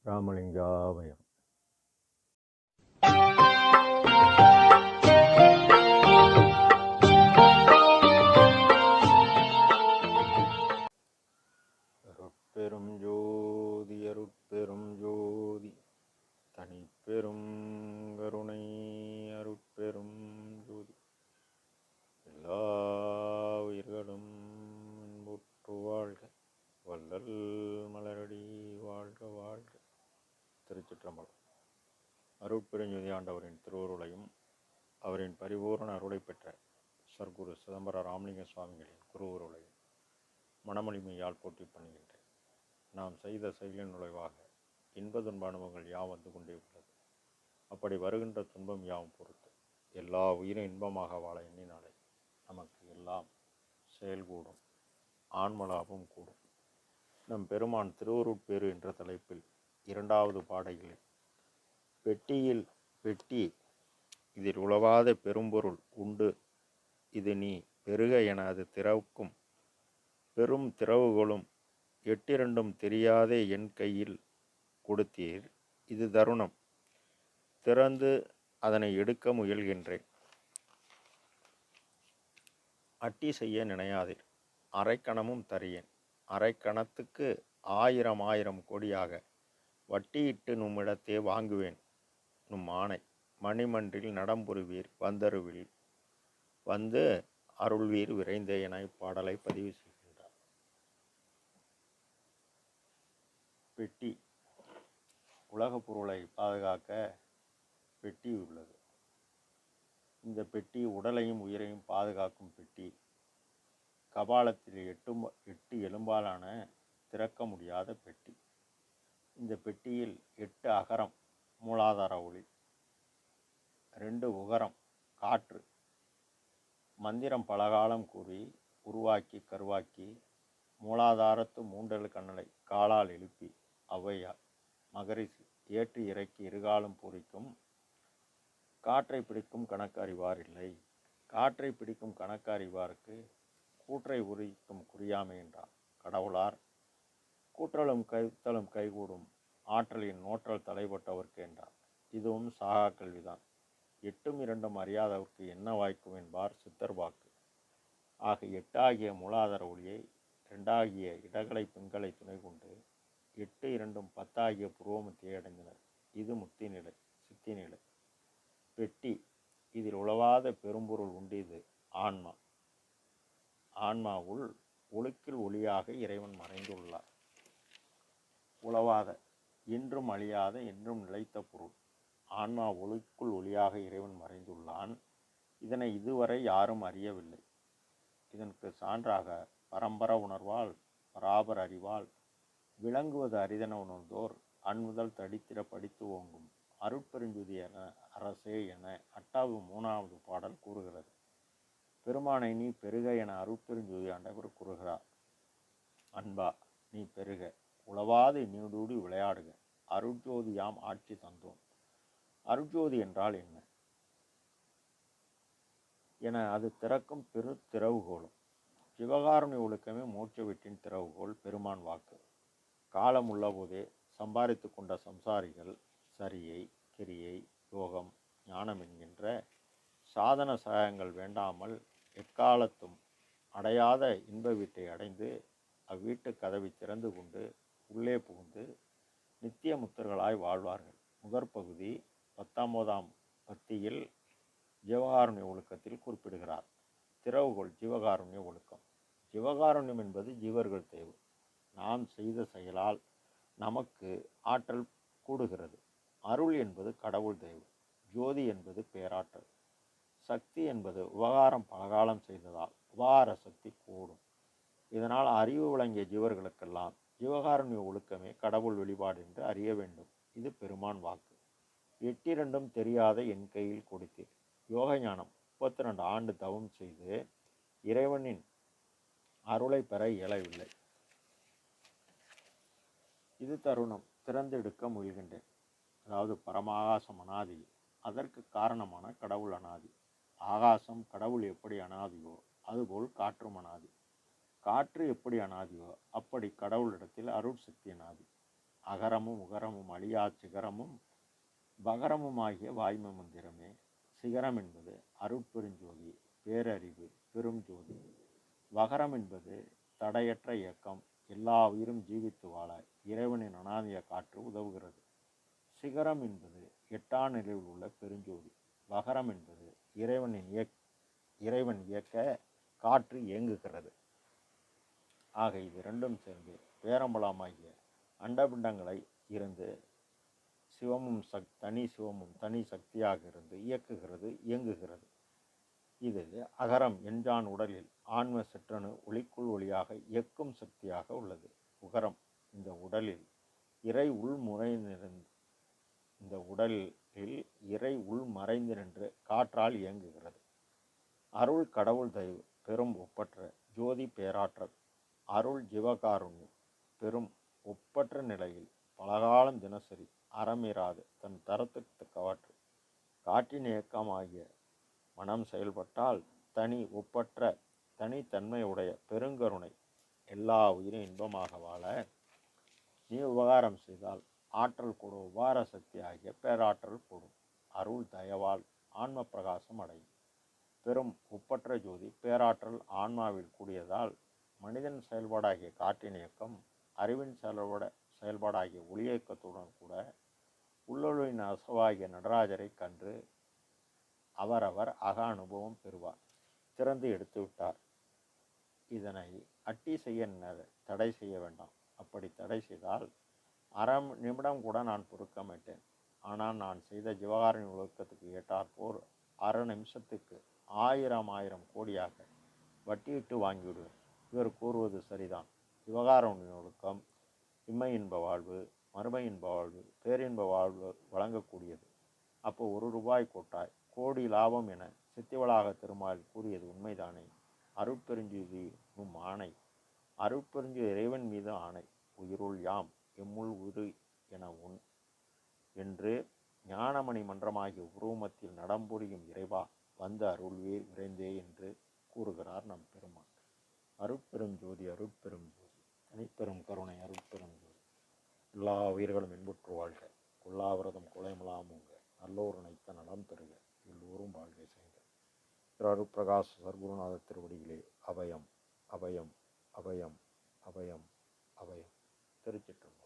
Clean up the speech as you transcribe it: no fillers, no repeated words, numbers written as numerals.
ராமலிங்காபயம். அருட்பெரும் ஜோதி அருட்பெரும் ஜோதி தனிப்பெரும் கருணை அருட்பெரும் ஜோதி எல்லா உயிர்களும் இன்புற்று வாழ்க வள்ளல் மலரடி வாழ்க வாழ்க. திருச்சிற்றம்பலம். அருட்பெருஞ்சோதி ஆண்டவரின் திருவருளையும் அவரின் பரிபூரண அருளை பெற்ற சர்க்குரு சிதம்பர ராமலிங்க சுவாமிகளின் குருவருளையும் மனமொழிமையால் போற்றி பண்ணுகின்றேன். நாம் செய்த செயலின் நுழைவாக இன்ப துன்ப அனுபவங்கள் யாவும் வந்து கொண்டே உள்ளது. அப்படி வருகின்ற துன்பம் யாவும் பொறுத்து எல்லா உயிரும் இன்பமாக வாழ எண்ணினாலே நமக்கு எல்லாம் செயல்கூடும், ஆன்மலாபம் கூடும். நம் பெருமான் திருவருட்பேறு என்ற தலைப்பில் இரண்டாவது பாடலில் பெட்டியில் பெட்டி இதில் உளவாத பெரும்பொருள் உண்டு, இது நீ பெருக என அது திறக்கும் பெரும் திறவுகளும் எட்டிரண்டும் தெரியாதே என் கையில் கொடுத்தீர், இது தருணம் திறந்து அதனை எடுக்க முயல்கின்றேன். அட்டி செய்ய நினையாதீர், அரைக்கணமும் தரியேன். அரைக்கணத்துக்கு 1000 கோடியாக வட்டியிட்டு நும்மிடத்தே வாங்குவேன் நும் ஆணை. மணிமன்றில் நடம்புரிவீர் வந்தருவில் வந்து அருள்வீர் விரைந்தே என இப்பாடலை பதிவு செய்கின்றார். பெட்டி உலக பொருளை பாதுகாக்க பெட்டி உள்ளது. இந்த பெட்டி உடலையும் உயிரையும் பாதுகாக்கும் பெட்டி. கபாலத்தில் 8 எலும்பாலான திறக்க முடியாத பெட்டி. இந்த பெட்டியில் 8 அகரம் மூலாதார ஒளி, 2 உகரம் காற்று. மந்திரம் பலகாலம் கூறி உருவாக்கி கருவாக்கி மூலாதாரத்து 3 கண்ணலை காலால் எழுப்பி ஔவையார் மகரிஷி ஏற்றி இறக்கி இருகாலும் பூரிக்கும் காற்றை பிடிக்கும் கணக்கு அறிவார் இல்லை. காற்றை பிடிக்கும் கணக்கு அறிவாருக்கு கூற்றை உரிக்கும் குறியாமை என்றார் கடவுளார். கூற்றலும் கைத்தலும் கைகூடும் ஆற்றலின் நோற்றல் தலைப்பட்டவர்க்கு என்றார். இதுவும் சாகா கல்விதான். 8ம் 2ம் அறியாதவர்க்கு என்ன வாய்க்கும் என்பார் சித்தர் வாக்கு. ஆக 8 ஆகிய மூலாதார ஒளியை 2 ஆகிய இடகலை பெண்களை துணை கொண்டு 8 2ம் 10 ஆகிய புருவமத்தியை அடைந்தனர். இது முத்தி நிலை, சித்தி நிலை. பெட்டி இதில் உளவாத பெரும்பொருள் உண்டு, இது ஆன்மா. ஆன்மாவுள் ஒழுக்கில் ஒளியாக இறைவன் மறைந்துள்ளார். உளவாத என்றும் அழியாத என்றும் நிலைத்த பொருள் ஆன்மா ஒளிக்குள் ஒளியாக இறைவன் மறைந்துள்ளான். இதனை இதுவரை யாரும் அறியவில்லை. இதற்கு சான்றாக பரம்பர உணர்வால் பராபர அறிவால் விளங்குவது அரிதென உணர்ந்தோர் அன்முதல் தடித்திர படித்து ஓங்கும் அருட்பெருஞ்சுதி என அரசே என 8வது 3வது பாடல் கூறுகிறது. பெருமானை நீ பெருக என அருட்பெருஞ்சுதி ஆண்டவர் கூறுகிறார். அன்பா நீ பெருக, உளவாது நீடூடி விளையாடுக, அருட்ஜோதியாம் ஆட்சி தந்தோம். அருட்ஜோதி என்றால் என்ன என அது திறக்கும் பெரு திறவுகோலும். சிவகாருண்ய ஒழுக்கமே மோட்ச வீட்டின் திறவுகோல். பெருமான் வாக்கு. காலம் உள்ள போதே சம்பாதித்து கொண்ட சம்சாரிகள் சரியை கிரியை யோகம் ஞானம் என்கின்ற சாதன சகாயங்கள் வேண்டாமல் எக்காலத்தும் அடையாத இன்ப வீட்டை அடைந்து அவ்வீட்டு கதவை திறந்து கொண்டு உள்ளே புகுந்து நித்திய முத்தர்களாய் வாழ்வார்கள். முதற்பகுதி 19ஆம் பத்தியில் ஜீவகாருண்ய ஒழுக்கத்தில் குறிப்பிடுகிறார். திறவுகோல் ஜீவகாருண்ய ஒழுக்கம். ஜீவகாருண்யம் என்பது ஜீவர்கள் தேவை. நாம் செய்த செயலால் நமக்கு ஆற்றல் கூடுகிறது. அருள் என்பது கடவுள் தேவை. ஜோதி என்பது பேராற்றல். சக்தி என்பது உபகாரம் பலகாலம் செய்ததால் உபகார சக்தி கூடும். இதனால் அறிவு விளங்கிய ஜீவர்களுக்கெல்லாம் ஜீவகாருண்ய ஒழுக்கமே கடவுள் வெளிப்பாடு என்று அறிய வேண்டும். இது பெருமான் வாக்கு. 8 2ம் தெரியாத என் கையில் கொடுத்தீர். யோக ஞானம் 32 ஆண்டு தவம் செய்து இறைவனின் அருளை பெற இயலவில்லை. இது தருணம் திறந்தெடுக்க முயல்கின்றேன். அதாவது பரமாகாசம் அனாதி, அதற்கு காரணமான கடவுள் அனாதி. ஆகாசம் கடவுள் எப்படி அனாதியோ அதுபோல் காற்றும் அனாதி. காற்று எப்படி அனாதியோ அப்படி கடவுளிடத்தில் அருள் சக்தி அனாதி. அகரமும் உகரமும் அழியா சிகரமும் பகரமுமாகிய வாய்மை மந்திரமே. சிகரம் என்பது அருட்பெருஞ்சோதி, பேரறிவு, பெரும் ஜோதி. வகரம் என்பது தடையற்ற இயக்கம், எல்லா உயிரும் ஜீவித்து வாழ இறைவனின் அனாதிய காற்று உதவுகிறது. சிகரம் என்பது எட்டா நிலையில் உள்ள பெருஞ்சோதி. வகரம் என்பது இறைவன் இயக்க காற்று இயங்குகிறது. ஆக இது இரண்டும் சேர்ந்து பேரம்பலமாகிய அண்டபிண்டங்களை இருந்து சிவமும் தனி சக்தியாக இருந்து இயங்குகிறது. இது அகரம் என்ஜான் உடலில் ஆன்ம சிற்றணு ஒளிக்குள் ஒளியாக இயக்கும் சக்தியாக உள்ளது. உகரம் இந்த உடலில் இறை உள் மறைந்து நின்று காற்றால் இயங்குகிறது. அருள் கடவுள் தயவு பெரும் ஒப்பற்ற ஜோதி பேராற்றல், அருள் ஜீவகாருண்யம் பெரும் ஒப்பற்ற நிலையில் பலகாலம் தினசரி அறமீறாது தன் தரத்துக்கு தக்கவாற்று காற்றின் இயக்கமாகிய மனம் செயல்பட்டால் ஒப்பற்ற தனித்தன்மையுடைய பெருங்கருணை எல்லா உயிரும் இன்பமாக வாழ நீ உபகாரம் செய்தால் ஆற்றல் கூடும். உபார சக்தி ஆகிய பேராற்றல் கூடும். அருள் தயவால் ஆன்ம பிரகாசம் அடையும். பெரும் ஒப்பற்ற ஜோதி பேராற்றல் ஆன்மாவில் கூடியதால் மனிதன் செயல்பாடாகிய காற்றின் இயக்கம் அறிவின் செயல்பாடாகிய ஒளி இயக்கத்துடன் கூட உள்ளொளியின் அசவாகிய நடராஜரை கண்டு அவரவர் அக அனுபவம் பெறுவார். திறந்து எடுத்து விட்டார். இதனை அட்டி செய்ய தடை செய்ய வேண்டாம். அப்படி தடை செய்தால் அரை நிமிடம் கூட நான் பொறுக்க மாட்டேன். ஆனால் நான் செய்த ஜீவகாரணி ஒழுக்கத்துக்கு ஏற்றாற்போர் அரை நிமிஷத்துக்கு 1000 கோடியாக வட்டியிட்டு வாங்கிவிடுவேன். இவர் கூறுவது சரிதான். ஜீவகாரணி ஒழுக்கம் இம்மை இன்ப வாழ்வு, மறுமை இன்ப வாழ்வு, பேரின்ப வாழ்வு வழங்கக்கூடியது. அப்போ 1 ரூபாய் கொட்டாய் கோடி லாபம் என சித்திவளாக திருமால் கூறியது உண்மைதானே? அருட்பெருஞ்சோதியும் ஆணை, அருட்பெருஞ்சு இறைவன் மீது ஆணை. உயிருள் யாம் எம்முள் உரு என என்று ஞானமணி மன்றமாகிய உருவமத்தில் நடம்புரியும் இறைவா வந்து அருள்வீர் விரைந்தே என்று கூறுகிறார் நம் பெருமான். அருட்பெரும் ஜோதி, அருட்பெரும் ஜோதி, தனிப்பெரும் கருணை, அருட்பெரும் ஜோதி. எல்லா உயிர்களும் இன்புற்று வாழ்க. கொல்லாவிரதம் கொலைமலாமுங்க நல்லோர் நினைத்த நலம் பெறுக. எல்லோரும் வாழ்க்கை செய்க. திரு அருட்பிரகாஷ் சர்க்குருநாத திருவடிகளே அபயம், அபயம், அபயம், அபயம், அபயம். திருச்சிற்றம்பலம்.